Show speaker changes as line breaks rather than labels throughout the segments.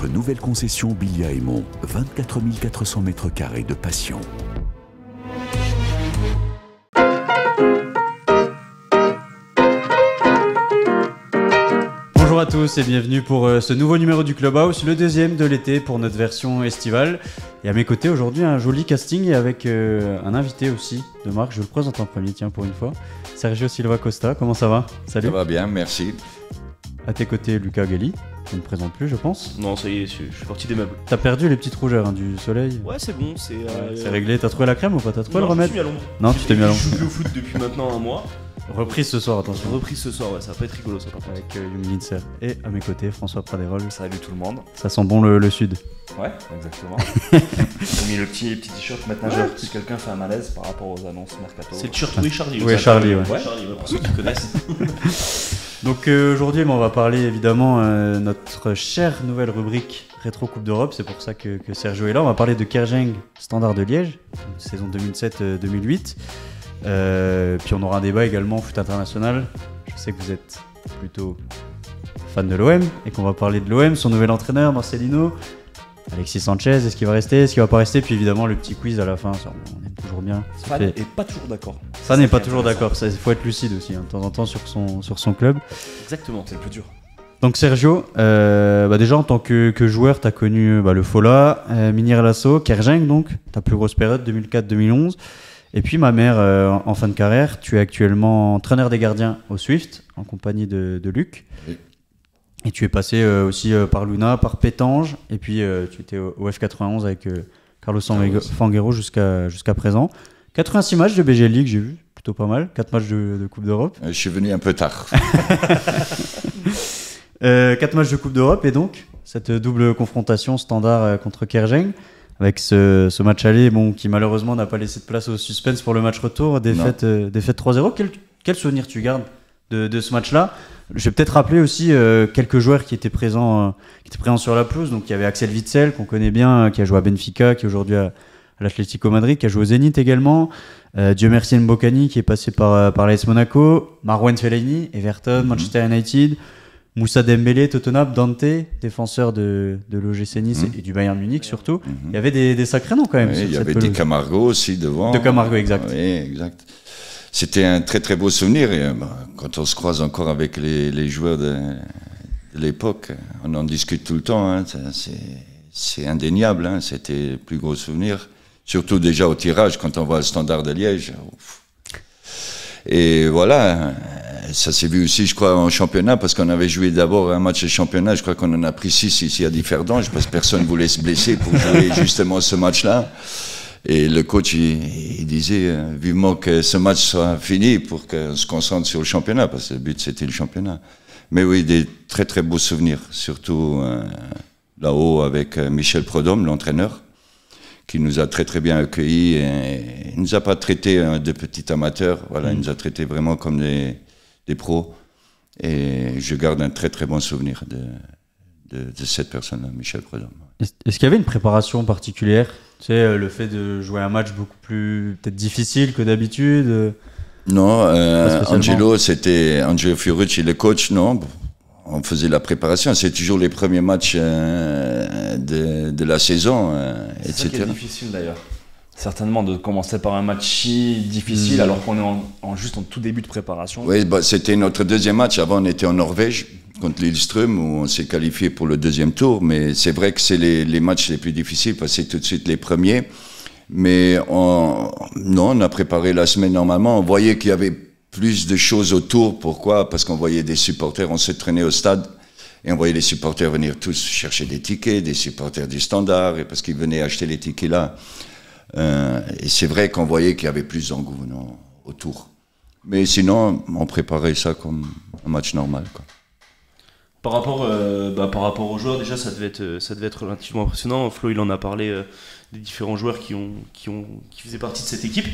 Votre nouvelle concession Bilia Aymon, 24 400 mètres carrés de passion.
Bonjour à tous et bienvenue pour ce nouveau numéro du Clubhouse, le deuxième de l'été pour notre version estivale. Et à mes côtés aujourd'hui un joli casting avec un invité aussi de marque, je vous le présente en premier, tiens pour une fois. Sergio Silva Costa, comment ça va? Salut.
Ça va bien, merci.
À tes côtés Luca Galli, je ne me présente plus je pense.
Non ça y est, je suis parti des meubles.
T'as perdu les petites rougeurs du soleil?
Ouais c'est bon,
c'est réglé, t'as trouvé la crème ou pas? T'as trouvé le remède?
Je suis à l'ombre.
Non, tu t'es mis à l'ombre.
Je joue au foot depuis maintenant un mois.
Reprise ce soir, attention.
Reprise ce soir, ouais, ça va pas être rigolo ça par contre.
Avec Young Linser. Et à mes côtés, François Praderol.
Salut tout le monde.
Ça sent bon le sud.
Ouais, exactement. J'ai mis le petit t-shirt maître nageur si quelqu'un fait un malaise par rapport aux annonces mercato.
C'est le t-shirt Oui Charlie.
Oui Charlie, ouais.
Charlie, pour ceux qui connaissent.
Donc aujourd'hui, on va parler évidemment notre chère nouvelle rubrique Rétro Coupe d'Europe. C'est pour ça que Sergio est là. On va parler de Kerjeng Standard de Liège, saison 2007-2008. Puis on aura un débat également foot international. Je sais que vous êtes plutôt fan de l'OM et qu'on va parler de l'OM, son nouvel entraîneur Marcelino, Alexis Sanchez, est-ce qu'il va rester, est-ce qu'il va pas rester, puis évidemment le petit quiz à la fin, ça, on aime toujours bien.
Fan n'est pas toujours d'accord.
Ça n'est pas toujours d'accord, il faut être lucide aussi hein, de temps en temps sur son club.
Exactement,
c'est le plus dur.
Donc Sergio, déjà en tant que joueur, tu as connu le Fola, Minier Lasso, Kerjeng donc, ta plus grosse période 2004-2011. Et puis ma mère, en fin de carrière, tu es actuellement entraîneur des gardiens au Swift, en compagnie de Luc.
Oui. Et
tu es passé aussi par Luna, par Pétange, et puis tu étais au F91 avec Carlos Fanguero jusqu'à présent. 86 matchs de BGL League, j'ai vu, plutôt pas mal. 4 matchs de Coupe d'Europe.
Je suis venu un peu tard.
4 matchs de Coupe d'Europe, et donc cette double confrontation standard contre Kerjeng. Avec ce match aller qui malheureusement n'a pas laissé de place au suspense pour le match retour, défaite 3-0. Quel souvenir tu gardes de ce match-là? Je vais peut-être rappeler aussi quelques joueurs qui étaient présents sur la pelouse. Donc il y avait Axel Witsel qu'on connaît bien, qui a joué à Benfica, qui est aujourd'hui à l'Atlético Madrid, qui a joué au Zénith également. Dieu merci Mbokani qui est passé par l'AS Monaco, Marouane Fellaini, Everton, Manchester United. Moussa Dembélé, Tottenham, Dante, défenseur de l'OGC Nice et du Bayern Munich surtout. Il y avait des sacrés noms quand même.
Oui, il y avait des Camargo aussi devant.
De Camargo, exact.
Oui, exact. C'était un très très beau souvenir. Et, quand on se croise encore avec les joueurs de l'époque, on en discute tout le temps. Hein, c'est indéniable. Hein, c'était le plus gros souvenir. Surtout déjà au tirage, quand on voit le Standard de Liège. Et voilà, ça s'est vu aussi, je crois, en championnat, parce qu'on avait joué d'abord un match de championnat. Je crois qu'on en a pris 6 ici à Differdange, parce que personne ne voulait se blesser pour jouer justement ce match-là. Et le coach, il disait vivement que ce match soit fini pour qu'on se concentre sur le championnat, parce que le but, c'était le championnat. Mais oui, des très très beaux souvenirs, surtout là-haut avec Michel Prodhomme, l'entraîneur, qui nous a très très bien accueillis. Et il ne nous a pas traités de petits amateurs, voilà, il nous a traités vraiment comme des pros. Et je garde un très très bon souvenir de cette personne-là, Michel Prodhomme.
Est-ce qu'il y avait une préparation particulière? Tu sais, le fait de jouer un match beaucoup plus peut-être difficile que d'habitude?
Non, Angelo Fiorucci, le coach, non. On faisait la préparation, c'est toujours les premiers matchs de la saison, etc.
C'est ça qui est difficile d'ailleurs. Certainement de commencer par un match si difficile alors qu'on est juste en tout début de préparation.
Oui, c'était notre deuxième match. Avant, on était en Norvège contre Lillestrøm où on s'est qualifié pour le deuxième tour. Mais c'est vrai que c'est les matchs les plus difficiles parce que c'est tout de suite les premiers. Mais on a préparé la semaine normalement. On voyait qu'il y avait plus de choses autour. Pourquoi? Parce qu'on voyait des supporters, on se traînait au stade et on voyait les supporters venir tous chercher des tickets, des supporters du Standard, et parce qu'ils venaient acheter les tickets là. Et c'est vrai qu'on voyait qu'il y avait plus d'engouement autour. Mais sinon, on préparait ça comme un match normal, quoi.
Par rapport aux joueurs, déjà ça devait être relativement impressionnant. Flo il en a parlé des différents joueurs qui faisaient partie de cette équipe.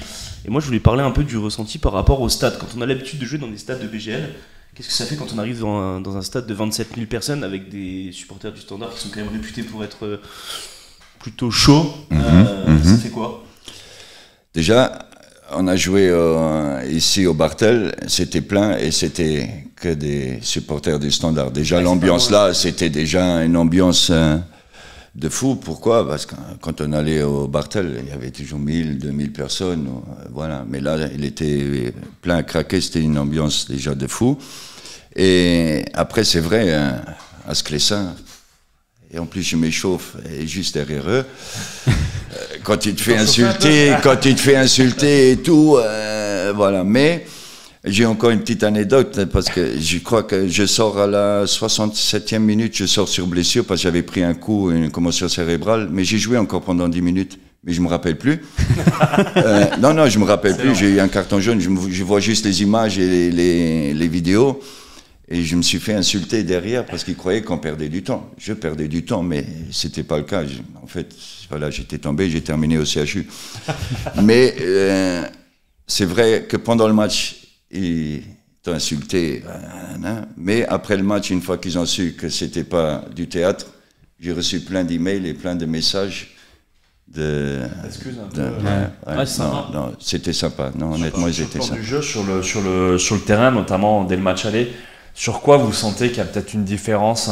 Et moi je voulais parler un peu du ressenti par rapport au stade. Quand on a l'habitude de jouer dans des stades de BGL, qu'est-ce que ça fait quand on arrive dans un stade de 27 000 personnes avec des supporters du Standard qui sont quand même réputés pour être plutôt chauds? Ça fait quoi?
Déjà, on a joué ici au Bartel, c'était plein et c'était que des supporters du Standard. Déjà, l'ambiance là, c'était déjà une ambiance De fou, pourquoi? Parce que quand on allait au Bartel, il y avait toujours 1000, 2000 personnes, voilà. Mais là, il était plein à craquer, c'était une ambiance déjà de fou. Et après, c'est vrai, hein, à Sclessin, et en plus je m'échauffe et juste derrière eux, quand il te fait insulter, et tout, voilà. Mais j'ai encore une petite anecdote, parce que je crois que je sors à la 67e minute, je sors sur blessure, parce que j'avais pris un coup, une commotion cérébrale, mais j'ai joué encore pendant 10 minutes, mais je me rappelle plus. Non, je me rappelle plus, j'ai eu un carton jaune, je vois juste les images et les vidéos, et je me suis fait insulter derrière, parce qu'ils croyaient qu'on perdait du temps. Je perdais du temps, mais c'était pas le cas. En fait, voilà, j'étais tombé, j'ai terminé au CHU. Mais c'est vrai que pendant le match, ils t'ont insulté, mais après le match, une fois qu'ils ont su que c'était pas du théâtre, j'ai reçu plein d'emails et plein de messages
Excuse un peu.
non, c'était sympa. Non, honnêtement, ils étaient sympas.
Du jeu sur le terrain, notamment dès le match aller, sur quoi vous sentez qu'il y a peut-être une différence,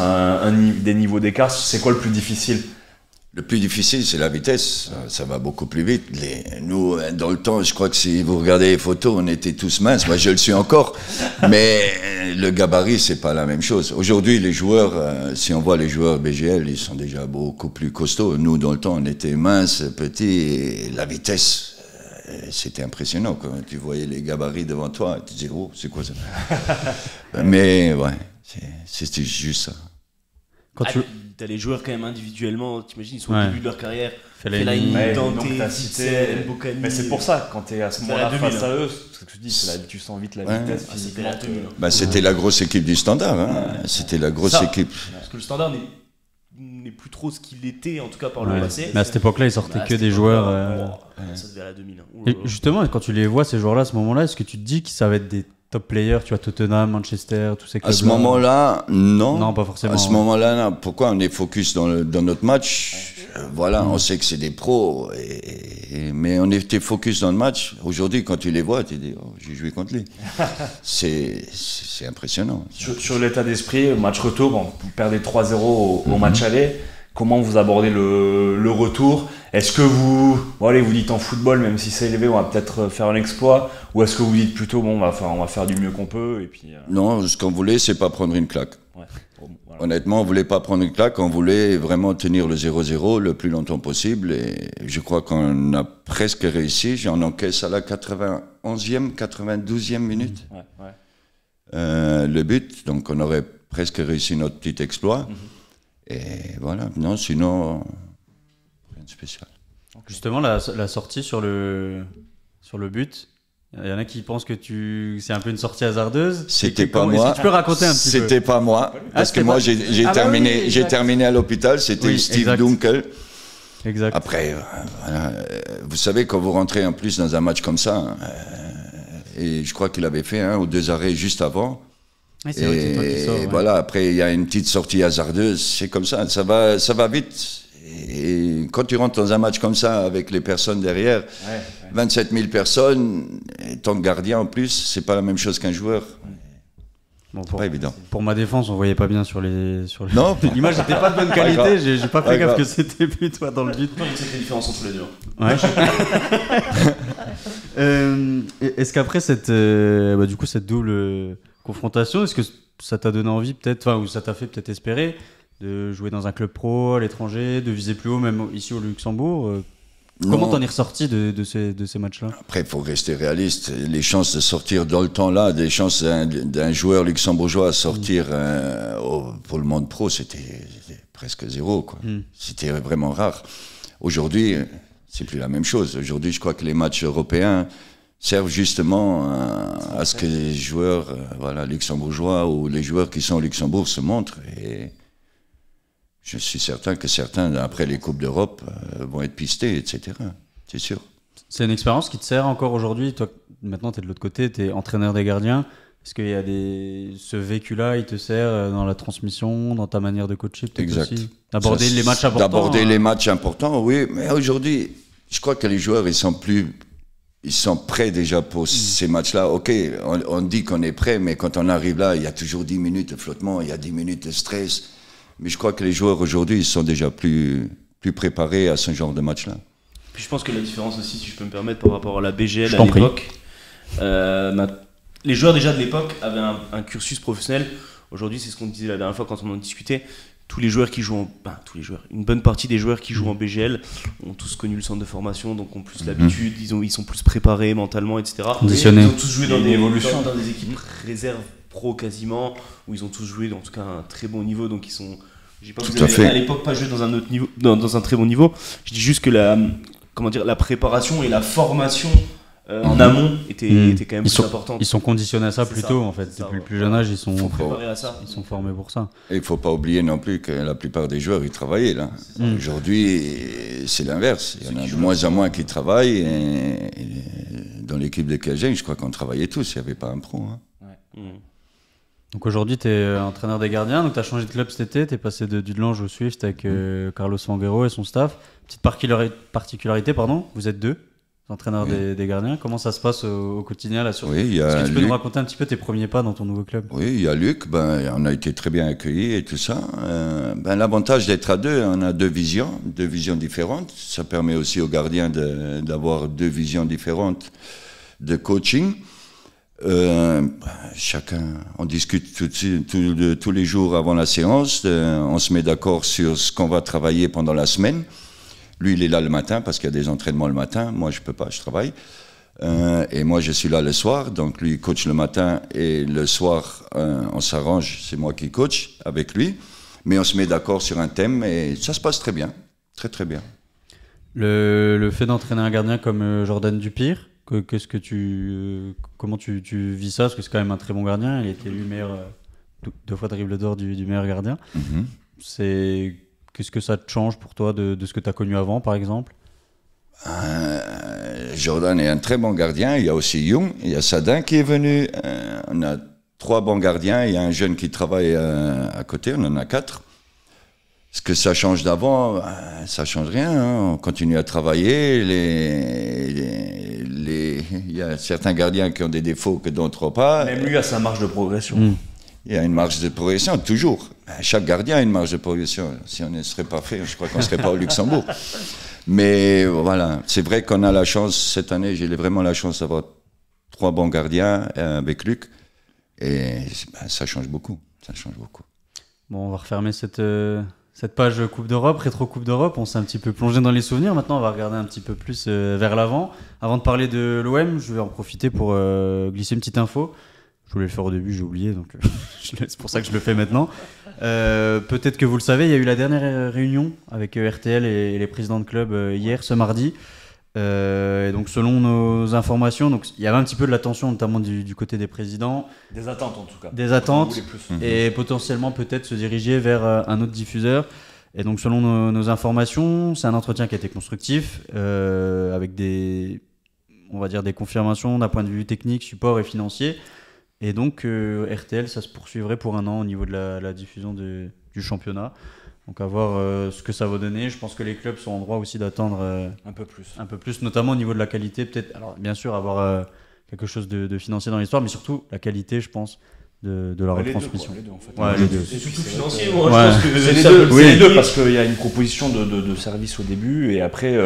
des niveaux d'écart? C'est quoi le plus difficile?
Le plus difficile, c'est la vitesse. Ça va beaucoup plus vite. Nous, dans le temps, je crois que si vous regardez les photos, on était tous minces. Moi, je le suis encore. Mais le gabarit, c'est pas la même chose. Aujourd'hui, les joueurs, si on voit les joueurs BGL, ils sont déjà beaucoup plus costauds. Nous, dans le temps, on était minces, petits. Et la vitesse, c'était impressionnant. Quand tu voyais les gabarits devant toi, tu te disais, oh, c'est quoi ça? Mais ouais, c'était juste ça.
Quand t'as les joueurs quand même individuellement, t'imagines, ils sont au début de leur carrière.
Fellaini,
Dante, Mbokani.
Mais c'est pour ça, quand t'es à ce moment-là face à eux, ce que tu dis, tu sens vite la vitesse physiquement.
C'était la grosse équipe du Standard. Hein. C'était la grosse équipe.
Parce que le Standard n'est plus trop ce qu'il était, en tout cas par le passé.
Mais à cette époque-là, il sortait que des joueurs.
Ça devait à la 2000.
Et justement, quand tu les vois, ces joueurs-là, à ce moment-là, est-ce que tu te dis que ça va être des top players, tu vois, Tottenham, Manchester, tous ces clubs-là?
À ce moment-là, non.
Non, pas forcément.
À ce moment-là, non. Pourquoi on est focus dans notre match? Voilà, on sait que c'est des pros, mais on était focus dans le match. Aujourd'hui, quand tu les vois, tu dis, oh, j'ai joué contre lui. C'est impressionnant.
Sur l'état d'esprit, match retour, vous perdez 3-0 au match aller. Comment vous abordez le retour? Est-ce que vous dites en football, même si c'est élevé, on va peut-être faire un exploit? Ou est-ce que vous dites plutôt, bon, on va faire du mieux qu'on peut et puis,
Non, ce qu'on voulait, c'est pas prendre une claque.
Ouais. Voilà.
Honnêtement, on voulait pas prendre une claque, on voulait vraiment tenir le 0-0 le plus longtemps possible. Et je crois qu'on a presque réussi. J'en encaisse à la 91e, 92e minute. Le but, donc on aurait presque réussi notre petit exploit. Et voilà, non, sinon, rien de spécial.
Justement, la sortie sur le but, il y en a qui pensent que c'est un peu une sortie hasardeuse.
C'était pas moi.
Est-ce que tu peux raconter un petit peu?
C'était pas moi, parce que moi j'ai terminé à l'hôpital, c'était Steve Dunkel.
Exact.
Après, voilà, vous savez, quand vous rentrez en plus dans un match comme ça, et je crois qu'il avait fait 1 ou 2 arrêts juste avant.
Ouais, c'est vrai que c'est toi qui sors,
et voilà, après il y a une petite sortie hasardeuse, c'est comme ça, ça va vite. Et quand tu rentres dans un match comme ça avec les personnes derrière, 27 000 personnes, et tant que gardien en plus, c'est pas la même chose qu'un joueur.
Bon,
pas évident.
Pour ma défense, on voyait pas bien sur les...
Non.
L'image n'était pas de bonne qualité, j'ai pas fait gaffe que c'était plus toi dans le but.
C'est la différence entre les deux.
Ouais. Est-ce qu'après cette double confrontation, est-ce que ça t'a donné envie peut-être, ou ça t'a fait peut-être espérer de jouer dans un club pro à l'étranger, de viser plus haut, même ici au Luxembourg? Comment t'en es ressorti de ces matchs-là?
Après, il faut rester réaliste. Les chances de sortir dans le temps-là, des chances d'un joueur luxembourgeois à sortir pour le monde pro, c'était presque zéro, quoi. C'était vraiment rare. Aujourd'hui, c'est plus la même chose. Aujourd'hui, je crois que les matchs européens servent justement à ce que les joueurs luxembourgeois ou les joueurs qui sont au Luxembourg se montrent. Et je suis certain que certains, après les Coupes d'Europe, vont être pistés, etc. C'est sûr.
C'est une expérience qui te sert encore aujourd'hui? Toi, maintenant, tu es de l'autre côté, tu es entraîneur des gardiens. Est-ce qu'il y a ce vécu-là, il te sert dans la transmission, dans ta manière de coacher peut-être?
Exact.
Aussi d'aborder les matchs importants?
D'aborder les matchs importants, oui. Mais aujourd'hui, je crois que les joueurs, ils sont prêts déjà pour ces matchs-là. Ok, on dit qu'on est prêt, mais quand on arrive là, il y a toujours 10 minutes de flottement, il y a 10 minutes de stress. Mais je crois que les joueurs aujourd'hui, ils sont déjà plus préparés à ce genre de match-là.
Puis je pense que la différence aussi, si je peux me permettre, par rapport à la BGL
Je
à
t'en prie.
l'époque, les joueurs déjà de l'époque avaient un cursus professionnel. Aujourd'hui, c'est ce qu'on disait la dernière fois quand on en discutait. Tous les joueurs qui jouent une bonne partie des joueurs qui jouent en BGL ont tous connu le centre de formation, donc ont plus l'habitude, ils sont plus préparés mentalement, etc.
Conditionnés.
Ils ont tous joué
Il y a une évolution.
dans des équipes réserves pro quasiment, où ils ont tous joué en tout cas à un très bon niveau, donc ils sont. Je dis pas que
Tout
vous
à
avez
fait.
à l'époque pas joué dans un autre niveau, dans un très bon niveau. Je dis juste que la préparation et la formation en amont était quand même plus importante.
Ils sont conditionnés à ça
C'est
plus
ça,
tôt, en fait.
c'est ça,
Depuis le
ouais.
plus jeune âge, ils
Ils sont
sont
préparés à ça.
formés pour ça.
Et il ne faut pas oublier non plus que la plupart des joueurs, ils travaillaient là. Aujourd'hui, c'est l'inverse. Il y en a de moins en moins qui travaillent. Et dans l'équipe de Kergeng, je crois qu'on travaillait tous. Il n'y avait pas un pro. Hein.
Donc aujourd'hui, tu es entraîneur des gardiens. Donc tu as changé de club cet été. Tu es passé de Dudelange au Swift avec Carlos Fanguero et son staff. Petite particularité, vous êtes deux entraîneurs des gardiens. Comment ça se passe au quotidien là sur...
Oui, il y
Est-ce
a
que tu peux
Luc.
nous raconter un petit peu tes premiers pas dans ton nouveau club?
Oui, il y a Luc. On a été très bien accueillis et tout ça. L'avantage d'être à deux, on a deux visions différentes. Ça permet aussi aux gardiens d'avoir deux visions différentes de coaching. Chacun, on discute tous les jours avant la séance, on se met d'accord sur ce qu'on va travailler pendant la semaine. Lui, il est là le matin parce qu'il y a des entraînements le matin. Moi, je peux pas, je travaille. Et moi, je suis là le soir. Donc, lui, il coach le matin et le soir, on s'arrange. C'est moi qui coach avec lui. Mais on se met d'accord sur un thème et ça se passe très bien. Très, très bien.
Le fait d'entraîner un gardien comme Jordan Dupire, comment tu vis ça? Parce que c'est quand même un très bon gardien. Il a été élu meilleur, 2 fois dribble d'or du meilleur gardien. Qu'est-ce que ça te change pour toi de ce que tu as connu avant, par exemple?
Jordan est un très bon gardien. Il y a aussi Young, il y a Sadin qui est venu. On a 3 bons gardiens. Il y a un jeune qui travaille à côté. On en a 4. Ce que ça change d'avant, ça change rien. Hein. On continue à travailler. Il y a certains gardiens qui ont des défauts que d'autres n'ont pas.
Même lui a sa marge de progression.
Il y a une marge de progression, toujours. Chaque gardien a une marge de progression. Si on ne serait pas fait, je crois qu'on ne serait pas au Luxembourg. Mais voilà, c'est vrai qu'on a la chance, cette année, j'ai vraiment la chance d'avoir 3 bons gardiens avec Luc. Et ça change beaucoup. Ça change beaucoup.
Bon, on va refermer cette page Coupe d'Europe, rétro Coupe d'Europe. On s'est un petit peu plongé dans les souvenirs. Maintenant, on va regarder un petit peu plus vers l'avant. Avant de parler de l'OM, je vais en profiter pour glisser une petite info. Je voulais le faire au début, j'ai oublié, donc c'est pour ça que je le fais maintenant. Peut-être que vous le savez, il y a eu la dernière réunion avec RTL et les présidents de club hier, ce mardi. Et donc, selon nos informations, donc, il y avait un petit peu de la tension, notamment du côté des présidents.
Des attentes en tout cas.
Des attentes,
On voulait plus.
et potentiellement peut-être se diriger vers un autre diffuseur. Et donc, selon nos informations, c'est un entretien qui a été constructif, avec on va dire des confirmations d'un point de vue technique, support et financier. Et donc, RTL, ça se poursuivrait pour 1 an au niveau de la diffusion du championnat. Donc, à voir ce que ça va donner. Je pense que les clubs sont en droit aussi d'attendre
Un peu plus.
un peu plus, notamment au niveau de la qualité. Peut-être, alors bien sûr, avoir quelque chose de financier dans l'histoire, mais surtout la qualité, je pense, de la retransmission.
Les deux, en fait.
Ouais, les deux.
C'est surtout financier, moi.
Ouais.
Je pense que
C'est les
ça
deux,
peut-
c'est les deux parce qu'il y a une proposition de service au début et après,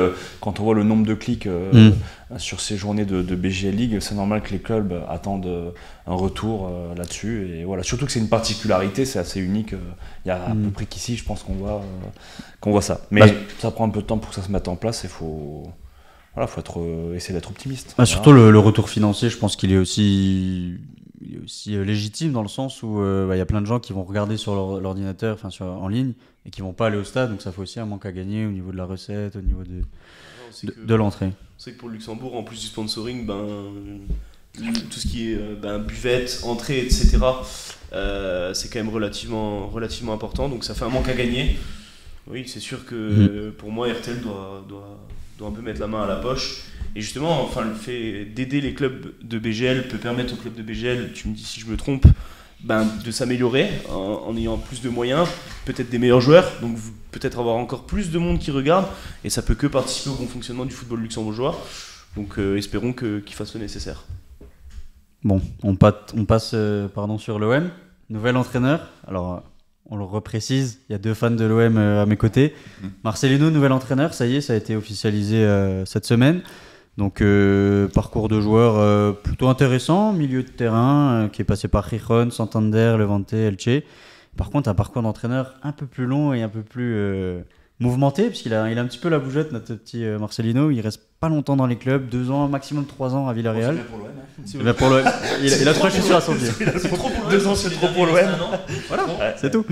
quand on voit le nombre de clics sur ces journées de BGL League, c'est normal que les clubs attendent un retour là-dessus. Et voilà, surtout que c'est une particularité, c'est assez unique. Il y a à peu près qu'ici, je pense qu'on voit ça. Mais ça prend un peu de temps pour que ça se mette en place et faut essayer d'être optimiste.
Surtout le retour financier, je pense qu'il est aussi légitime dans le sens où il y a plein de gens qui vont regarder sur leur ordinateur, en ligne, et qui vont pas aller au stade, donc ça fait aussi un manque à gagner au niveau de la recette, au niveau de l'entrée.
C'est que pour le Luxembourg, en plus du sponsoring, tout ce qui est buvette, entrée, etc., c'est quand même relativement important, donc ça fait un manque à gagner. Oui, c'est sûr que pour moi, RTL doit un peu mettre la main à la poche. Et justement, le fait d'aider les clubs de BGL peut permettre aux clubs de BGL, tu me dis si je me trompe, de s'améliorer en ayant plus de moyens, peut-être des meilleurs joueurs, donc peut-être avoir encore plus de monde qui regarde, et ça peut que participer au bon fonctionnement du football luxembourgeois. Donc espérons qu'ils fassent le nécessaire.
Bon, on passe sur l'OM. Nouvel entraîneur. Alors, on le reprécise, il y a 2 fans de l'OM à mes côtés. Marcelino, nouvel entraîneur, ça y est, ça a été officialisé cette semaine. Donc parcours de joueur plutôt intéressant, milieu de terrain qui est passé par Gijón, Santander, Levante, Elche. Par contre, un parcours d'entraîneur un peu plus long et un peu plus mouvementé, puisqu'il a un petit peu la bougeotte, notre petit Marcelino. Il reste pas longtemps dans les clubs, 2 ans, maximum 3 ans à Villarreal. C'est bien pour l'OM. Il a 3 chaussures à son pied.
C'est trop pour
2 ans, c'est trop pour l'OM.
Voilà, c'est tout.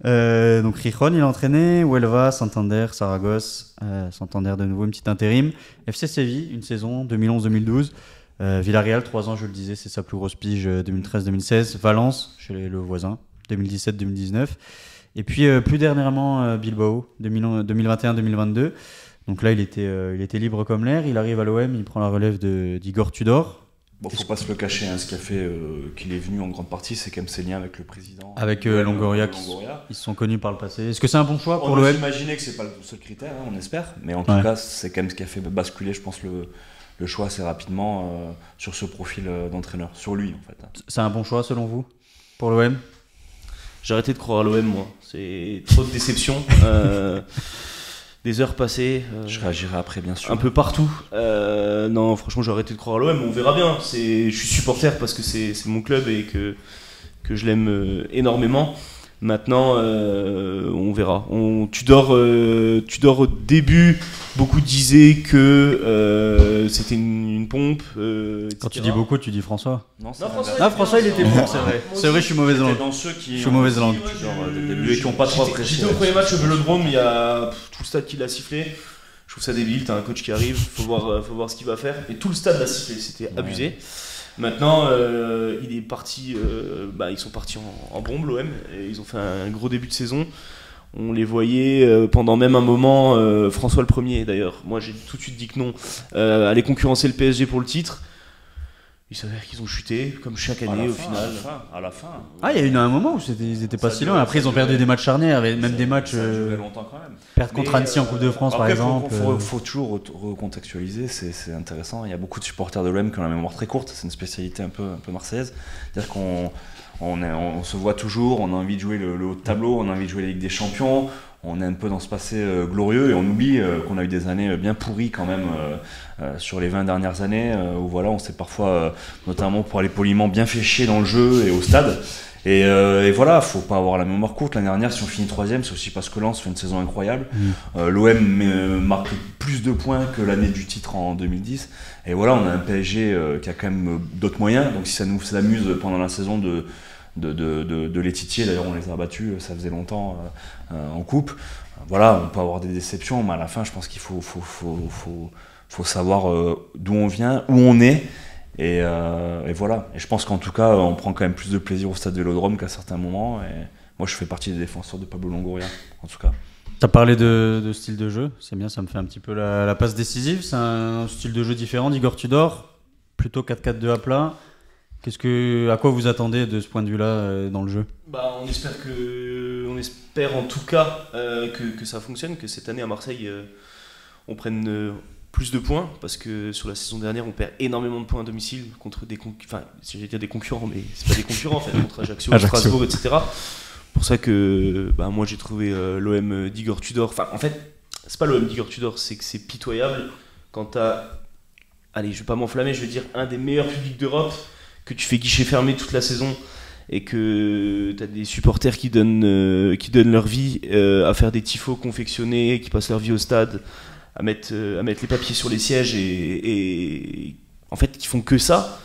Donc Gijón, il a entraîné, Huelva, Santander, Saragosse, Santander de nouveau, une petite intérim. FC Séville, une saison, 2011-2012. Villarreal, 3 ans, je le disais, c'est sa plus grosse pige, 2013-2016. Valence, chez le voisin, 2017-2019. Et puis plus dernièrement, Bilbao, 2021-2022. Donc là, il était libre comme l'air. Il arrive à l'OM, il prend la relève d'Igor Tudor.
Bon, faut pas se le cacher, hein, ce qui a fait qu'il est venu en grande partie, c'est quand même ses liens avec le président.
Avec Longoria, ils se sont connus par le passé. Est-ce que c'est un bon choix pour l'OM ?
On peut imaginer que c'est pas le seul critère, hein, on espère. Mais en tout cas, c'est quand même ce qui a fait basculer, je pense, le choix assez rapidement sur ce profil d'entraîneur, sur lui en fait.
C'est un bon choix selon vous pour l'OM ?
J'ai arrêté de croire à l'OM, moi. C'est trop de déception. Des heures passées.
Je réagirai après, bien sûr.
Un peu partout. Non, franchement, j'ai arrêté de croire à l'OM. On verra bien. Je suis supporter parce que c'est mon club et que je l'aime énormément. Maintenant, on verra. Tudor au début, beaucoup disaient que c'était une pompe.
Quand tu dis beaucoup, tu dis François.
Non,
François, il était bon, c'est vrai. C'est vrai, je suis mauvaise langue.
Dans ceux qui
Je suis mauvaise langue.
et qui n'ont pas trop apprécié.
J'étais au premier match au Vélodrome, il y a tout le stade qui l'a sifflé. Je trouve ça débile, t'as un coach qui arrive, faut voir ce qu'il va faire. Et tout le stade l'a sifflé, c'était abusé. Maintenant, il est parti, ils sont partis en bombe, l'OM, et ils ont fait un gros début de saison. On les voyait pendant même un moment, François le premier d'ailleurs, moi j'ai tout de suite dit que non, aller concurrencer le PSG pour le titre. Il s'avère qu'ils ont chuté, comme chaque année au final.
À la fin.
Ah, il y a eu un moment où ils étaient pas si loin. Après, ils ont perdu des matchs charnières, même des matchs.
Ça a duré longtemps quand même.
Perdre contre Annecy en Coupe de France, par exemple.
Il faut toujours recontextualiser, c'est intéressant. Il y a beaucoup de supporters de l'OM qui ont la mémoire très courte, c'est une spécialité un peu marseillaise. C'est-à-dire qu'on se voit toujours, on a envie de jouer le haut de tableau, on a envie de jouer la Ligue des Champions. On est un peu dans ce passé glorieux et on oublie qu'on a eu des années bien pourries quand même sur les 20 dernières années où voilà, on s'est parfois, notamment pour aller poliment, bien fait chier dans le jeu et au stade. Et voilà, faut pas avoir la mémoire courte. L'année dernière, si on finit 3ème, c'est aussi parce que Lens fait une saison incroyable. L'OM marque plus de points que l'année du titre en 2010. Et voilà, on a un PSG qui a quand même d'autres moyens. Donc si ça nous amuse pendant la saison de les titiller, d'ailleurs on les a battus, ça faisait longtemps en coupe. Voilà, on peut avoir des déceptions, mais à la fin je pense qu'il faut savoir d'où on vient, où on est, et voilà. Et je pense qu'en tout cas on prend quand même plus de plaisir au stade Vélodrome qu'à certains moments, et moi je fais partie des défenseurs de Pablo Longoria, en tout cas.
Tu as parlé de style de jeu, c'est bien, ça me fait un petit peu la passe décisive. C'est un style de jeu différent d'Igor Tudor, plutôt 4-4-2 à plat. À quoi vous attendez de ce point de vue-là dans le jeu ?
On espère en tout cas que ça fonctionne, que cette année à Marseille on prenne plus de points, parce que sur la saison dernière on perd énormément de points à domicile contre des concurrents, mais c'est pas des concurrents en fait, contre Ajaccio. Strasbourg, etc. Pour ça que moi j'ai trouvé l'OM d'Igor Tudor, enfin en fait c'est pas l'OM d'Igor Tudor, c'est que c'est pitoyable quand t'as, allez je vais pas m'enflammer, je vais dire un des meilleurs publics d'Europe, que tu fais guichet fermé toute la saison et que tu as des supporters qui donnent leur vie à faire des tifos confectionnés, qui passent leur vie au stade, à mettre les papiers sur les sièges et en fait qui font que ça,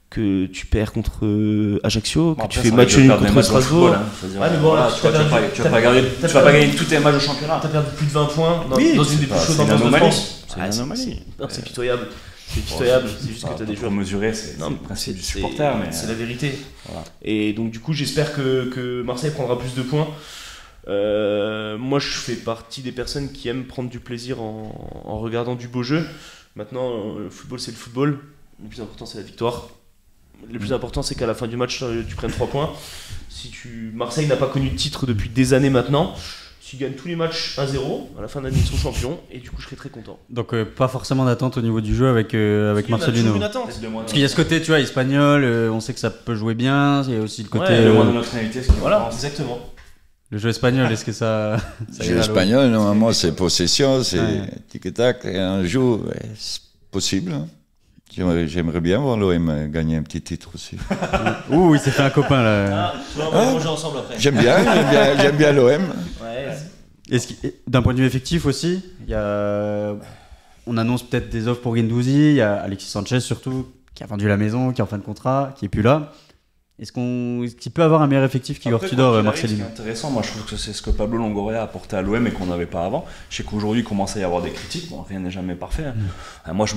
que tu perds contre Ajaccio, que tu fais match nul contre Strasbourg.
Tu vas pas gagner tous tes matchs au championnat.
Tu as perdu plus de 20 points dans une des plus chaudes ambiances de France.
C'est une anomalie.
C'est pitoyable. C'est pitoyable, c'est juste que tu as des joueurs.
Pour mesurer, c'est le principe du supporter.
C'est la vérité. Voilà. Et donc, du coup, j'espère que Marseille prendra plus de points. Moi, je fais partie des personnes qui aiment prendre du plaisir en regardant du beau jeu. Maintenant, le football, c'est le football. Le plus important, c'est la victoire. Le plus important, c'est qu'à la fin du match, tu prennes 3 points. Marseille n'a pas connu de titre depuis des années maintenant. S'ils gagnent tous les matchs 1-0, à la fin de l'année ils sont champions, et du coup je serai très content.
Donc pas forcément d'attente au niveau du jeu avec Marcelino. Parce qu'il y a ce côté, tu vois, espagnol, on sait que ça peut jouer bien, il y a aussi le côté...
le moins de nationalité,
voilà, exactement.
Le jeu espagnol, est-ce que ça
Le jeu espagnol, normalement, c'est possession, c'est tic-tac, et un jour, c'est possible. Hein. J'aimerais bien voir l'OM gagner un petit titre aussi.
Ouh, il s'est fait un copain là.
On va manger ensemble après.
J'aime bien l'OM.
Ouais.
D'un point de vue effectif aussi, on annonce peut-être des offres pour Guendouzi, il y a Alexis Sanchez surtout, qui a vendu la maison, qui est en fin de contrat, qui est plus là. Est-ce qu'il peut avoir un meilleur effectif qu'Igor Tudor, Marcelino?
Ce qui est intéressant, moi je trouve que c'est ce que Pablo Longoria a apporté à l'OM et qu'on n'avait pas avant. Je sais qu'aujourd'hui il commence à y avoir des critiques, bon, rien n'est jamais parfait. Moi je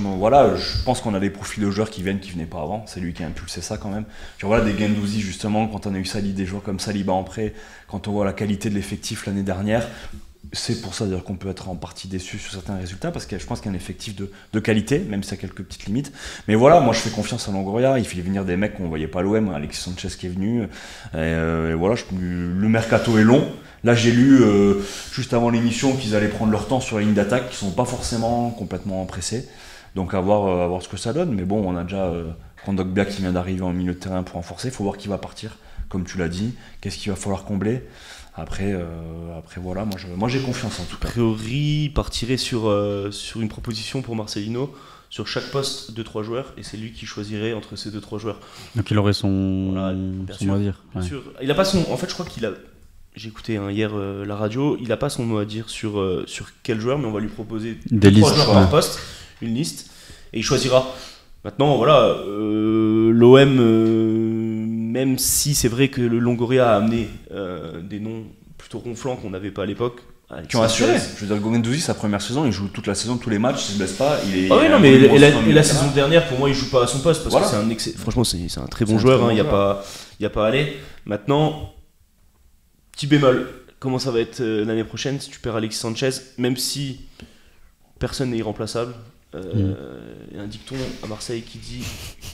pense qu'on a des profils de joueurs qui venaient pas avant, c'est lui qui a impulsé ça quand même. Genre, des Guendouzi justement, quand on a eu des joueurs comme Saliba en prêt, quand on voit la qualité de l'effectif l'année dernière, c'est pour ça d'ailleurs qu'on peut être en partie déçu sur certains résultats, parce que je pense qu'il y a un effectif de qualité, même s'il y a quelques petites limites. Mais voilà, moi je fais confiance à Longoria, il fait venir des mecs qu'on ne voyait pas à l'OM, Alexis Sanchez qui est venu, et voilà, le mercato est long. Là j'ai lu juste avant l'émission qu'ils allaient prendre leur temps sur la ligne d'attaque, qu'ils ne sont pas forcément complètement pressés, donc à voir ce que ça donne. Mais bon, on a déjà Kondogbia qui vient d'arriver en milieu de terrain pour renforcer, il faut voir qui va partir, comme tu l'as dit, qu'est-ce qu'il va falloir combler. Après voilà, moi j'ai confiance en tout cas.
A priori, il partirait sur une proposition pour Marcelino sur chaque poste de 3 joueurs, et c'est lui qui choisirait entre ces 2-3 joueurs.
Donc il aurait son mot à dire.
Bien sûr. Il a pas son. En fait, je crois qu'il a. J'ai écouté hier la radio. Il a pas son mot à dire sur quel joueur, mais on va lui proposer
des
3
listes,
joueurs par poste, une liste, et il choisira. Maintenant, voilà, l'OM. Même si c'est vrai que le Longoria a amené des noms plutôt ronflants qu'on n'avait pas à l'époque.
Qui ont assuré. Je veux dire, Guendouzi, sa première saison, il joue toute la saison, tous les matchs, il se blesse pas.
Et la saison dernière, pour moi, il joue pas à son poste, parce que franchement, c'est un très bon joueur, il n'y a pas à aller. Maintenant, petit bémol, comment ça va être l'année prochaine si tu perds Alexis Sanchez, même si personne n'est irremplaçable. Il y a un dicton à Marseille qui dit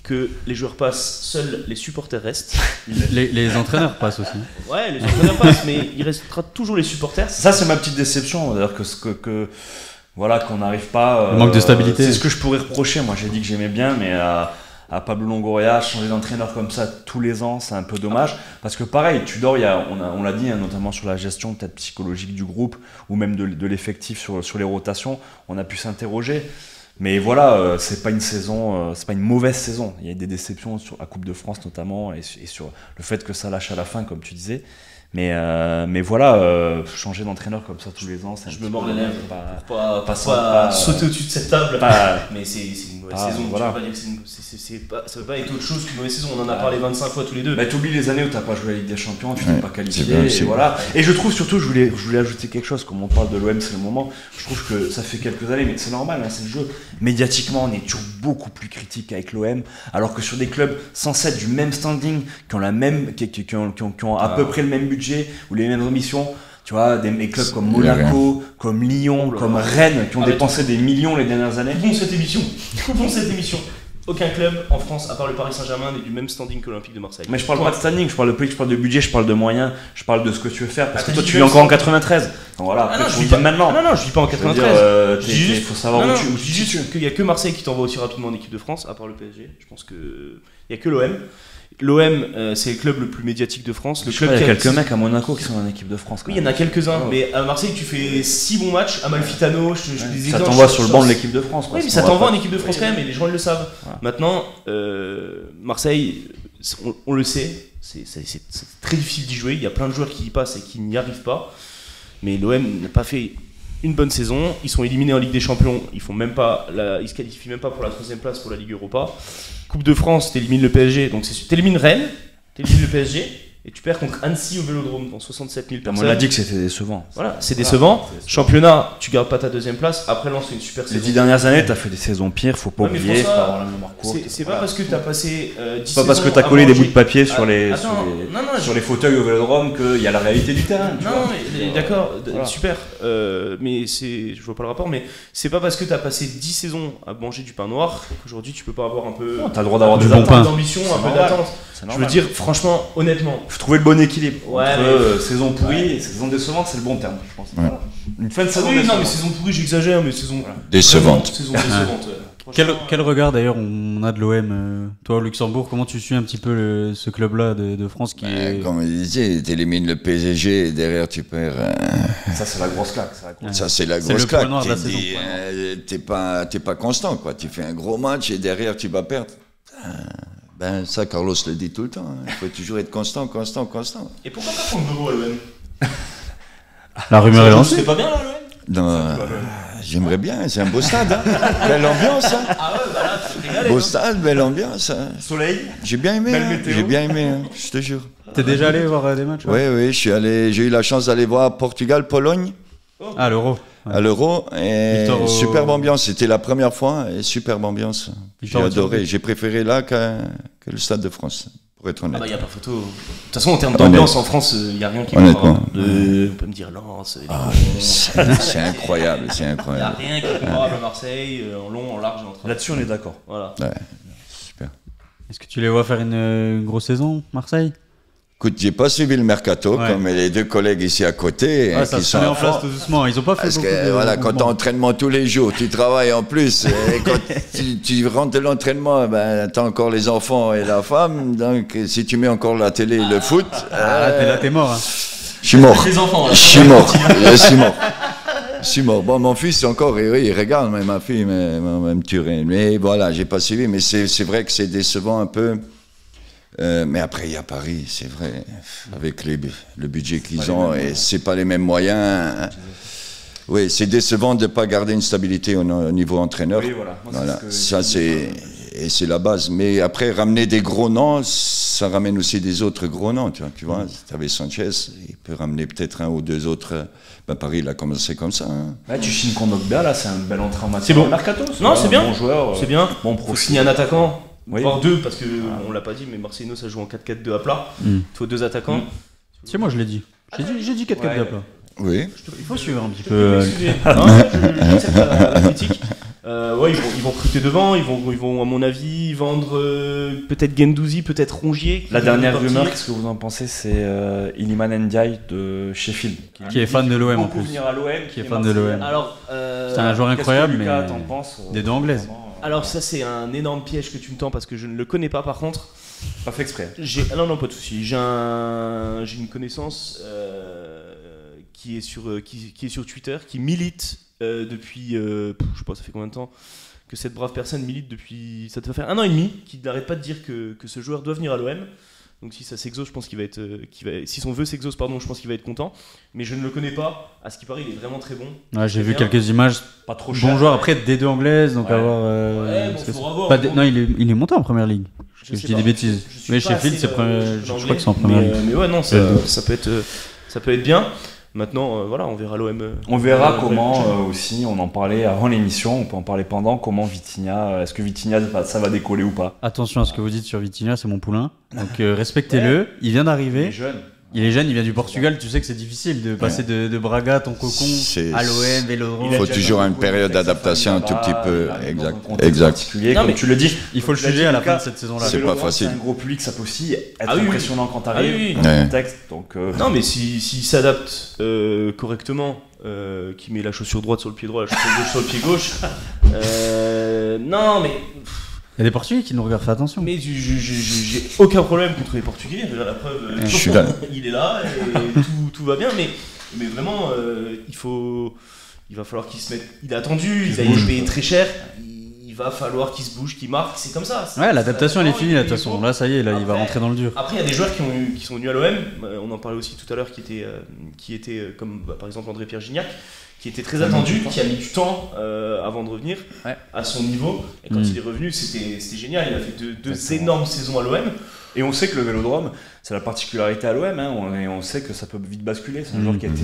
que les joueurs passent, seuls les supporters restent.
Les entraîneurs passent aussi.
Ouais, les entraîneurs passent, mais il restera toujours les supporters.
Ça, c'est ma petite déception, d'ailleurs, qu'on n'arrive pas.
Le manque de stabilité.
C'est ce que je pourrais reprocher. Moi, j'ai dit que j'aimais bien, mais à Pablo Longoria, changer d'entraîneur comme ça tous les ans, c'est un peu dommage. Parce que pareil, Tudor, on l'a dit, notamment sur la gestion peut-être psychologique du groupe, ou même de l'effectif sur les rotations, on a pu s'interroger. Mais voilà, c'est pas une saison, c'est pas une mauvaise saison. Il y a des déceptions sur la Coupe de France notamment, et sur le fait que ça lâche à la fin, comme tu disais. Mais voilà, changer d'entraîneur comme ça tous les ans, c'est
je me mords les lèvres pour pas sauter au-dessus de cette table. Mais c'est une mauvaise saison. Voilà. Ça veut pas être autre chose qu'une mauvaise saison. On en a parlé 25 fois tous les deux.
Bah, tu oublies les années où tu n'as pas joué à la Ligue des Champions, tu t'es pas qualifié. Et voilà. Et je trouve surtout, je voulais ajouter quelque chose. Comme on parle de l'OM, c'est le moment. Je trouve que ça fait quelques années, mais c'est normal, hein, c'est le jeu. Médiatiquement, on est toujours beaucoup plus critique avec l'OM, alors que sur des clubs censés être du même standing, qui ont à peu près le même budget ou les mêmes ambitions, tu vois, des clubs comme Monaco, comme Lyon, comme Rennes, qui ont dépensé des millions les dernières années.
Coupons cette émission. Aucun club en France, à part le Paris Saint-Germain, n'est du même standing que l'Olympique de Marseille.
Mais je parle pas de standing, je parle de politique, je parle de budget, je parle de moyens, je parle de ce que tu veux faire. Parce que toi, tu vis encore en 93. Donc voilà, après,
je vis pas maintenant. Non, je vis pas en 93.
Il faut savoir où tu
dis juste qu'il y a que Marseille qui t'envoie aussi rapidement en équipe de France, à part le PSG. Je pense qu'il y a que l'OM. L'OM, c'est le club le plus médiatique de France.
Il y a quelques mecs à Monaco qui sont en équipe de France.
Oui, il y en a quelques-uns, mais à Marseille, tu fais 6 bons matchs. Amalfitano,
ça t'envoie sur le banc de l'équipe de France.
Oui, mais ça t'envoie en équipe de France quand même, et les gens le savent. Maintenant, Marseille, on le sait, c'est très difficile d'y jouer. Il y a plein de joueurs qui y passent et qui n'y arrivent pas. Mais l'OM n'a pas fait une bonne saison. Ils sont éliminés en Ligue des Champions. Ils se qualifient même pas pour la 3e place pour la Ligue Europa. Coupe de France, t'élimines le PSG, donc t'élimines Rennes, t'élimines le PSG, et tu perds contre Annecy au Vélodrome dans 67 000 personnes.
On a dit que c'était décevant.
Voilà, c'est décevant. Championnat, tu gardes pas ta 2e place. Après, Lens, c'est une super saison.
Les 10 dernières années, t'as fait des saisons pires, faut pas oublier.
C'est pas parce que t'as passé 10
C'est pas parce que t'as collé des bouts de papier sur les fauteuils au Vélodrome qu'il y a la réalité du terrain.
Non, d'accord, super. Mais je vois pas le rapport, mais c'est pas parce que t'as passé 10 saisons à manger du pain noir qu'aujourd'hui tu peux pas avoir un peu.
T'as le droit d'avoir
du bon pain,
d'ambition, un peu d'attente. Je veux dire, franchement, honnêtement.
Faut trouver le bon équilibre entre saison pourrie et saison décevante, c'est le bon terme, je pense. Une fin de saison décevante.
Non, mais saison pourrie, j'exagère, mais saison
décevante.
Saison décevante.
Quel regard d'ailleurs on a de l'OM, toi au Luxembourg, comment tu suis un petit peu ce club-là de France qui est...
Comme je disais, tu élimines le PSG et derrière tu perds.
Ça, c'est la grosse claque.
Ça, c'est la
C'est
grosse
le point
claque.
noir de la
Tu
saison.
dis, t'es pas constant, quoi. Tu fais un gros match et derrière tu vas perdre. Ben, ça, Carlos le dit tout le temps. Il faut toujours être constant.
Et pourquoi pas prendre Novo à l'OM?
La rumeur est lancée.
C'est pas bien là, l'OM?
Non, j'aimerais bien, c'est un beau stade. Hein. Belle ambiance. Hein.
Ah ouais, bah là, tu te régales.
Beau stade, belle ambiance. Hein.
Soleil.
J'ai bien aimé.
Belle
Hein.
météo.
J'ai bien aimé, hein. Je te jure.
T'es déjà allé voir des matchs?
Oui, j'ai eu la chance d'aller voir Portugal-Pologne
Ah, l'Euro.
à l'Euro. Et
Victor au-
superbe ambiance, c'était la première fois et superbe ambiance. J'ai
Victor au
adoré,
Turquie.
j'ai préféré là que le Stade de France, pour être
Ah
honnête.
bah y a pas photo. De toute façon en termes d'ambiance en France, y a rien qui
Honnêtement.
comparable. On peut me dire Lens,
C'est incroyable, c'est
y a
incroyable.
rien qui est comparable à Marseille, en long, en large et en travers.
Là-dessus, on est d'accord.
Voilà.
Ouais, super.
Est-ce que tu les vois faire une grosse saison, Marseille?
Écoute, j'ai pas suivi le mercato
Ouais.
comme les deux collègues ici à côté, hein,
Ça
qui
se
sont
met
à
en place
fond.
tout doucement. Ils ont pas fait
Parce
beaucoup
que
de
voilà, quand
mouvements.
t'as entraînement tous les jours, tu travailles en plus, et quand tu rentres de l'entraînement, ben, t'as encore les enfants et la femme, donc si tu mets encore la télé et le foot,
Ah, t'es là, t'es mort. Hein.
je suis mort.
Les enfants, là.
Je suis mort. Je suis mort. Je suis mort. Bon, mon fils, encore, il regarde, mais ma fille me tuerait. Mais voilà, j'ai pas suivi, mais c'est vrai que c'est décevant un peu. Mais après, il y a Paris, c'est vrai, avec le budget qu'ils ont, et c'est pas les mêmes moyens. Oui, c'est décevant de ne pas garder une stabilité au niveau entraîneur.
Oui, voilà. Moi, c'est
Voilà,
ce que
ça
je
c'est et c'est la base. Mais après, ramener des gros noms, ça ramène aussi des autres gros noms. Tu vois, tu avais Sanchez, il peut ramener peut-être un ou deux autres. Ben, Paris, il a commencé comme ça. Hein.
Là, tu signes Kondogbia, là, c'est un bel entrée en matière.
C'est bon.
de mercato.
Non, c'est bien.
Bon joueur.
C'est bien.
Bon
Faut
profil.
signer un attaquant,
Oui.
voire deux, parce que on l'a pas dit, mais Marseillais ça joue en 4-4-2 à plat.
Mm.
Il faut deux attaquants.
Si, moi je l'ai dit. J'ai dit 4-4
Ouais.
de plat.
Oui.
Il faut suivre un petit
Je
peu.
m'excuser. Non, j'accepte la critique. Ouais, ils vont recruter devant, ils vont à mon avis vendre peut-être Guendouzi, peut-être Rongier.
La dernière
Partir.
rumeur, qu'est-ce que vous en pensez? C'est Iliman Ndiaye de Sheffield.
Qui est fan de l'OM en
beaucoup
plus.
venir à l'OM,
Qui est fan de
Marseillais.
l'OM.
Alors,
C'est un joueur incroyable,
Qu'est-ce que Lucas,
mais
t'en penses
des deux anglaises.
alors ça c'est un énorme piège que tu me tends parce que je ne le connais pas par contre.
Pas fait exprès.
Non, pas de souci. J'ai une connaissance qui est sur Twitter, qui milite depuis, je sais pas, ça fait combien de temps que cette brave personne milite depuis, ça doit faire 1 an et demi, qui n'arrête pas de dire que ce joueur doit venir à l'OM. Donc si ça s'exauce, je pense qu'il va être, si son vœu s'exauce, pardon, je pense qu'il va être content. Mais je ne le connais pas. À ce qui paraît, il est vraiment très bon.
Ouais, j'ai vu
Bien.
quelques images.
Pas trop cher.
Bon joueur après des deux anglaises, donc
Ouais.
à voir.
Ouais, bon,
parce que
faudra
c'est
voir.
pas des- Non, il est monté en première ligue.
Je
Je
sais
dis
pas.
des bêtises.
Je suis
Mais
pas
Sheffield,
assez,
c'est premier. Je
d'anglais,
crois que c'est en première ligue.
mais ouais, non,
C'est le
ça peut être bien. Maintenant, voilà, on verra l'OM.
On verra comment aussi, on en parlait avant l'émission, on peut en parler pendant, comment Vitinha, est-ce que Vitinha ça va décoller ou pas?
Attention à ce que vous dites sur Vitinha, c'est mon poulain. Donc respectez-le. Il vient d'arriver.
jeune.
Il est jeune, il vient du Portugal. Tu sais que c'est difficile de passer de Braga, ton cocon,
C'est-
à l'OM, Vélodrome.
Il faut toujours une période d'adaptation un tout petit peu. Exact.
Particulier,
Non,
comme
mais
tu le dis.
Il faut le
Tu l'as
juger
dit,
à la
Lucas,
fin de cette saison-là.
C'est pas facile.
C'est un gros public, ça peut aussi être
Ah oui, oui.
impressionnant quand t'arrives
Ah oui, oui.
dans
Ouais.
le contexte. Donc,
Non, mais s'il s'adapte correctement, qu'il met la chaussure droite sur le pied droit, la chaussure gauche sur le pied gauche. Non, mais
Il y a des Portugais qui nous regardent, fais attention.
Mais j'ai aucun problème contre les Portugais, déjà la preuve,
Je suis là.
il est là et tout va bien, mais vraiment, il va falloir qu'il se mette. Il a attendu, il a été payé très cher, il va falloir qu'il se bouge, qu'il marque, c'est comme ça.
Ouais, l'adaptation elle est finie là, de toute façon. Là, ça y est, là, il va
Après-
rentrer dans le dur.
Après, il y a des joueurs qui sont venus à l'OM, on en parlait aussi tout à l'heure, qui étaient comme par exemple André-Pierre Gignac, qui était très attendu, qui a mis du temps avant de revenir à son niveau. Et quand il est revenu, c'était génial. Il a fait deux énormes saisons à l'OM.
Et on sait que le Vélodrome, c'est la particularité à l'OM, hein, on sait que ça peut vite basculer. C'est un joueur qui a été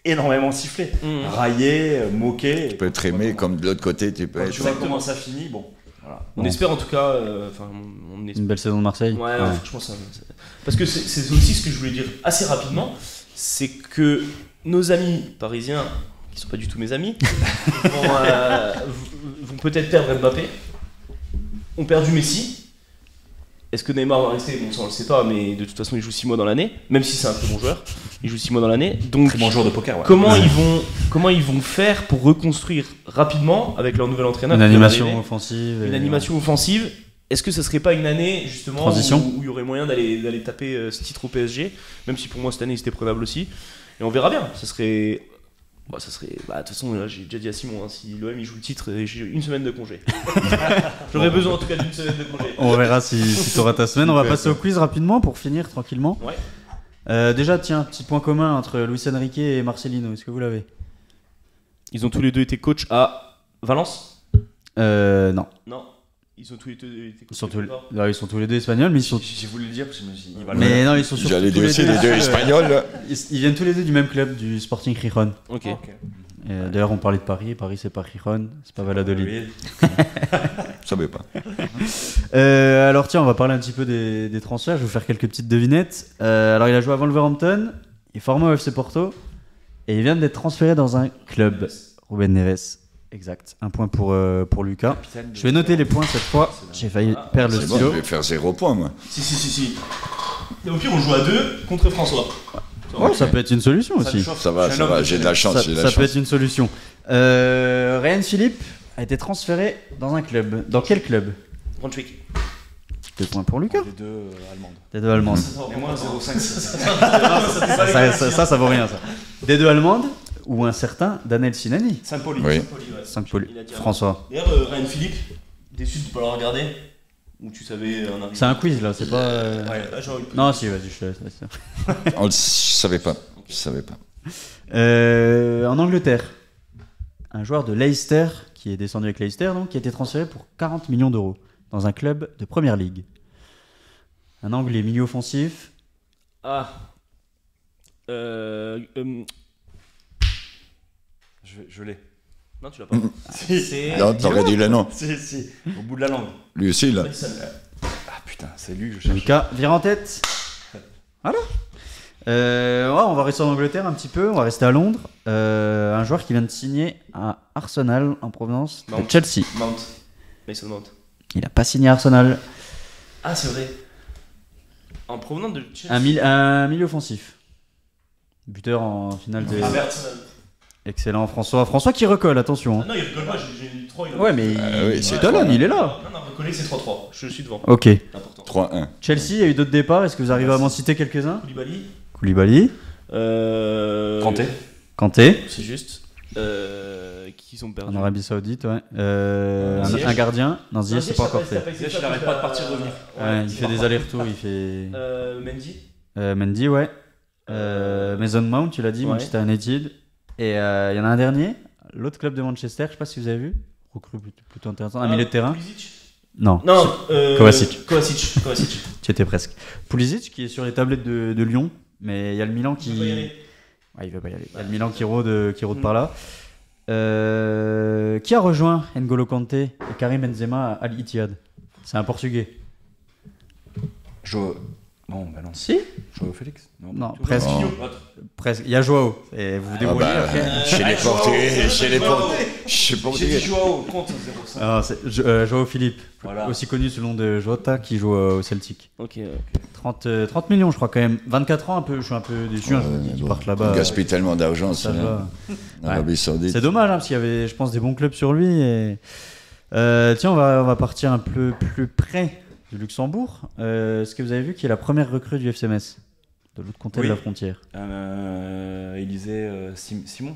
énormément sifflé, raillé, moqué.
Tu peux être aimé comme de l'autre côté, tu peux
Quand
être.
tu vois comment ça finit, bon. Voilà.
On espère en tout cas. On
Une
espère.
belle saison de Marseille.
Ouais, franchement, parce que c'est aussi ce que je voulais dire assez rapidement, c'est que nos amis parisiens, qui sont pas du tout mes amis, vont peut-être perdre Mbappé, ont perdu Messi. est-ce que Neymar va rester? Bon, ça on le sait pas, mais de toute façon il joue 6 mois dans l'année, même si c'est un très bon joueur, il joue 6 mois dans l'année. Donc
Très bon joueur de poker, ouais.
comment ils vont faire pour reconstruire rapidement avec leur nouvel entraîneur
Une
qui vient
animation
d'arriver,
offensive.
une
et-
animation offensive? Est-ce que ça serait pas une année justement
Transition.
où il y aurait moyen d'aller taper ce titre au PSG, même si pour moi cette année c'était prenable aussi, et on verra bien. Ça serait de toute façon là, j'ai déjà dit à Simon, hein, si l'OM il joue le titre, j'ai une semaine de congé. J'aurais besoin en tout cas d'une semaine de congé.
On verra si tu auras ta semaine. On va passer au quiz rapidement pour finir tranquillement.
Ouais.
Déjà, tiens, petit point commun entre Luis Enrique et Marcelino. Est-ce que vous l'avez?
Ils ont tous les deux été coachs à Valence?
Non.
Non. Ils ont tous les deux été coachs
Ils sont,
quelque part.
ils sont tous les deux espagnols, mais ils sont.
J'ai voulu le dire parce que je me suis dit, il va le
Mais non, ils sont surtout
J'allais
tous
dire aussi les deux espagnols. là.
Ils viennent tous les deux du même club, du Sporting Gijón.
Ok.
D'ailleurs, on parlait de Paris. Paris, c'est pas Gijón, c'est pas Valladolid.
Je savais pas.
Alors tiens, on va parler un petit peu des transferts. Je vais vous faire quelques petites devinettes. Alors il a joué à Wolverhampton, il est formé au FC Porto et il vient d'être transféré dans un club. Ruben Neves, exact. Un point pour Lucas. Je vais noter les points cette fois. J'ai failli perdre le
C'est bon,
stylo.
je vais faire 0 point, moi.
Si. Et au pire, on joue à 2 contre François.
Ouais, ça peut être une solution aussi.
Ça va, j'ai de la chance. j'ai de la
Ça peut
chance.
être une solution. Ryan Philippe a été transféré dans un club. Dans quel club?
Brunswick.
2 points pour Lucas.
Les deux allemandes.
Des deux allemandes.
Et moi, 0,5.
Ça vaut rien ça. Des deux allemandes ou un certain Daniel Sinani.
Saint-Pauli.
Oui.
5 Paul.
Il a dit
François.
D'ailleurs, Ryan Philippe, déçu de ne pas le regarder. Ou tu savais en arrivant.
C'est un quiz là, c'est pas.
Là, j'ai envie de-
Non, si, vas-y, je te laisse. vas-y.
Je savais pas. Je savais pas.
En Angleterre, un joueur de Leicester qui est descendu avec Leicester, donc, qui a été transféré pour 40 millions d'euros dans un club de Première Ligue. Un Anglais milieu offensif.
Ah.
Je l'ai.
Non, tu l'as pas. C'est.
Non, t'aurais dit le nom.
Si. Au bout de la langue.
Lui aussi, là.
Ah putain, c'est lui, je cherche.
Lucas, vire en tête. Voilà. Ouais, on va rester en Angleterre un petit peu, on va rester à Londres. Un joueur qui vient de signer à Arsenal en provenance de
Mount.
Chelsea.
Mason Mount.
Il n'a pas signé à Arsenal.
Ah, c'est vrai. En provenant de Chelsea.
Un milieu offensif. Buteur en finale de. Excellent, François. François qui recolle, attention.
Ah non, il rigole pas, j'ai eu 3.
Ouais, mais
oui, c'est
Dolan, il est là.
Non, recoller, c'est 3-3. Je suis devant.
Ok.
C'est important.
3-1.
Chelsea, il y a eu d'autres départs. Est-ce que vous arrivez à m'en citer quelques-uns?
Koulibaly.
Koulibaly,
Kanté.
Kanté,
C'est juste. Qui ont perdu.
en Arabie Saoudite, ouais.
Ziyech.
Un gardien. Non, Ziyech, c'est pas encore fait.
Ziyech, il arrête pas de partir, revenir.
Ouais, il fait des allers-retours, il fait.
Mendy.
Mendy, ouais. Mason Mount, tu l'as dit,
Ouais.
Manchester United. Et il y en a un dernier, l'autre club de Manchester, je sais pas si vous avez vu. Recrue plutôt intéressant. Un milieu de terrain.
Pulisic.
Non,
Non,
Kovacic.
Kovacic.
tu étais presque. Pulisic qui est sur les tablettes de Lyon, mais il y a le Milan qui.
Il va y aller.
Ouais, il veut pas y aller. Il y a le Milan qui rôde par là. Qui a rejoint N'Golo Kanté et Karim Benzema à Al Ittihad? C'est un Portugais.
Non, bah non.
Si.
Joao Félix.
Non,
du tout.
presque.
Non.
Presque. Il y a Joao. Et vous vous
Ah
débrouillez
bah,
après.
chez les Portugais, chez les Portugais. Chez les
J'ai dit
Portugais.
Joao, compte 0,5.
Alors, c'est Joao Philippe,
Voilà.
aussi connu sous le nom de Jota, qui joue au Celtic.
Ok.
30 millions, je crois, quand même. 24 ans, je suis un peu déçu. Je me dis qu'ils partent là-bas.
Il gaspille tellement d'argent,
Ça
ça.
va.
En Arabie Saoudite.
C'est dommage, hein, parce qu'il y avait, je pense, des bons clubs sur lui. Et... tiens, on va partir un peu plus près du Luxembourg. Est-ce que vous avez vu qui est la première recrue du FC Metz, de l'autre côté
Oui.
de la frontière?
Élysée Simon.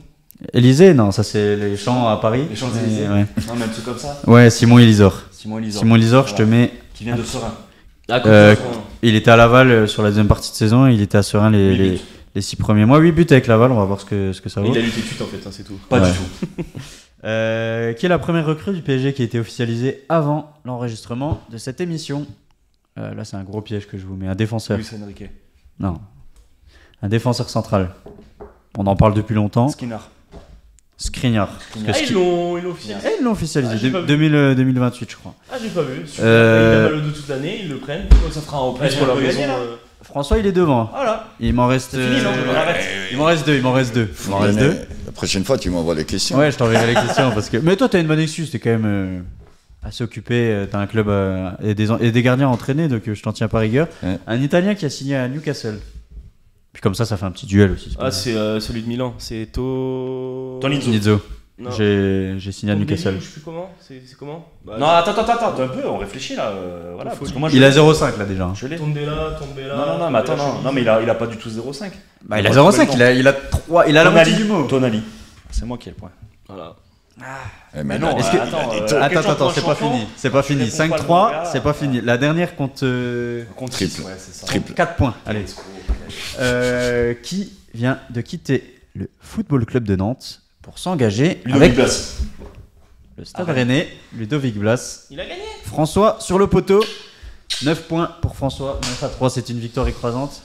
Élysée, non, ça c'est les champs à Paris.
Les Champs-Élysées.
Ouais.
Non, mais un truc comme ça.
Ouais, Simon Elisor.
Simon Elisor.
Simon Elisor, je te mets.
Qui vient de Serein.
Ah,
Il était à Laval sur la deuxième partie de saison. Il était à Serein les 6 premiers mois. 8 buts avec Laval, on va voir ce que ça vaut.
Il a lutté de suite en fait, hein, c'est tout.
Pas
Ouais.
du tout.
Qui est la première recrue du PSG qui a été officialisée avant l'enregistrement de cette émission? Là, c'est un gros piège que je vous mets. Un défenseur.
Luis Enrique.
Non. Un défenseur central. On en parle depuis longtemps.
Skinner.
Skriniar.
Ah, ils l'ont officialisé.
Ils l'ont officialisé.
Ah, j'ai pas vu.
2028, je crois.
Ah, j'ai pas vu. Super.
Euh,
Il a mal au dos toute l'année, ils le prennent. Ça fera en plus
Ouais,
pour la
j'ai
raison.
gagné, là.
François, il est devant.
Voilà.
Il m'en reste.
C'est fini, non
euh,
On arrête.
Il m'en reste deux. Il m'en reste deux.
La prochaine fois, tu m'envoies les questions.
Ouais, je t'enverrai les questions parce que. Mais toi, t'as une bonne excuse. T'es quand même. assez occupé. T'as un club et des gardiens entraînés, donc je t'en tiens pas rigueur.
Ouais.
Un Italien qui a signé à Newcastle. Puis comme ça fait un petit duel aussi.
Ah, c'est celui de Milan. C'est
Tonizzo.
Nizzo.
Non.
J'ai signé à
Tombelli,
Newcastle.
Je sais plus comment. C'est comment bah,
Non, attends un peu, on réfléchit là. Voilà, parce que moi,
Il a 0,5 là déjà.
je l'ai.
Tombella.
Non, mais attends, non, mais il a pas du tout 0,5.
Bah, il a 0,5, il a 3, il a la moitié du mot.
Tonali. C'est moi qui ai le point.
Voilà.
Mais non,
Est-ce que-
attends,
c'est pas fini. C'est pas fini. 5-3, c'est pas fini. La dernière compte
Contre
Triple.
6, ouais, c'est ça.
Triple.
4 points. Allez. Qui vient de quitter le Football Club de Nantes pour s'engager avec
Blas.
le Stade Rennais, Ludovic Blas.
Il a gagné.
François sur le poteau. 9 points pour François. 9-3, c'est une victoire écrasante.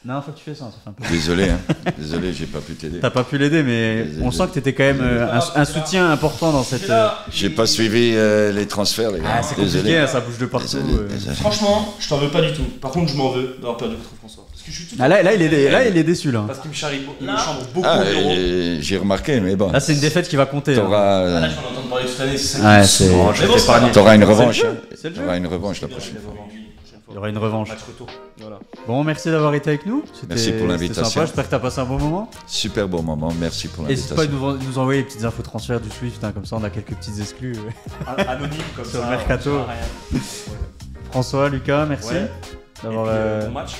Non, faut que tu fais ça fait un peu.
Désolé, hein. Désolé, j'ai pas pu t'aider.
T'as pas pu l'aider, mais
Désolé.
on sent que t'étais quand même un soutien important dans cette.
J'ai pas suivi les transferts, les gars.
Ah, c'est compliqué,
Désolé.
hein, ça bouge de partout.
Désolé.
Franchement, je t'en veux pas du tout. Par contre, je m'en veux d'avoir perdu contre François. Parce que je suis tout.
Ah, là, il est déçu là.
Parce qu'il me chambre
Là.
beaucoup
Ah,
d'euros.
j'ai remarqué, mais bon.
Là, c'est une défaite qui va compter. hein.
T'auras
Ah, là, je vais en entendre parler toute l'année. C'est ça.
Ouais,
qui-
c'est.
Non,
Mais
je
bon,
vais
c'est
t'épargner.
pas
T'auras une
C'est le
revanche.
jeu,
hein.
c'est le jeu.
T'auras une revanche la prochaine.
Il y aura une revanche.
Match retour.
Voilà.
Bon, merci d'avoir été avec nous.
Merci pour l'invitation.
C'était sympa, j'espère que t'as passé un bon moment.
Super bon moment, merci pour
N'hésite pas à
l'invitation.
nous envoyer les petites infos transfert du Swift, hein, comme ça on a quelques petites exclus.
Anonyme comme
Sur
ça.
le mercato.
on sert à rien.
François, Lucas, merci
Ouais.
d'avoir.
Et puis, bon match.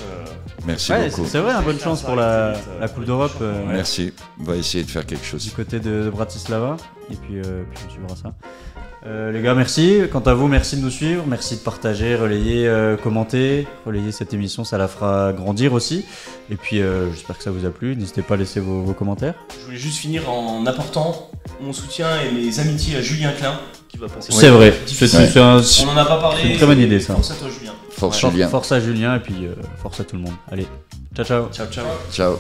Merci
Ouais,
beaucoup.
c'est vrai, bonne
Ça,
chance
ça
pour
arrive
la
vite,
Coupe
pour
d'Europe
les champions.
Merci. On va essayer de faire quelque
du
chose.
côté de Bratislava. Et puis on suivra ça. Les gars, merci. Quant à vous, merci de nous suivre. Merci de partager, relayer, commenter. Relayer cette émission, ça la fera grandir aussi. Et puis j'espère que ça vous a plu. N'hésitez pas à laisser vos commentaires.
Je voulais juste finir en apportant mon soutien et mes amitiés à Julien Klein qui va passer.
C'est vrai.
Difficile.
C'est un-
On en a pas parlé.
C'est une très bonne idée, ça.
Force à toi, Julien.
Force Julien.
Force à Julien et puis force à tout le monde. Allez, ciao ciao.
Ciao, ciao.
Ciao.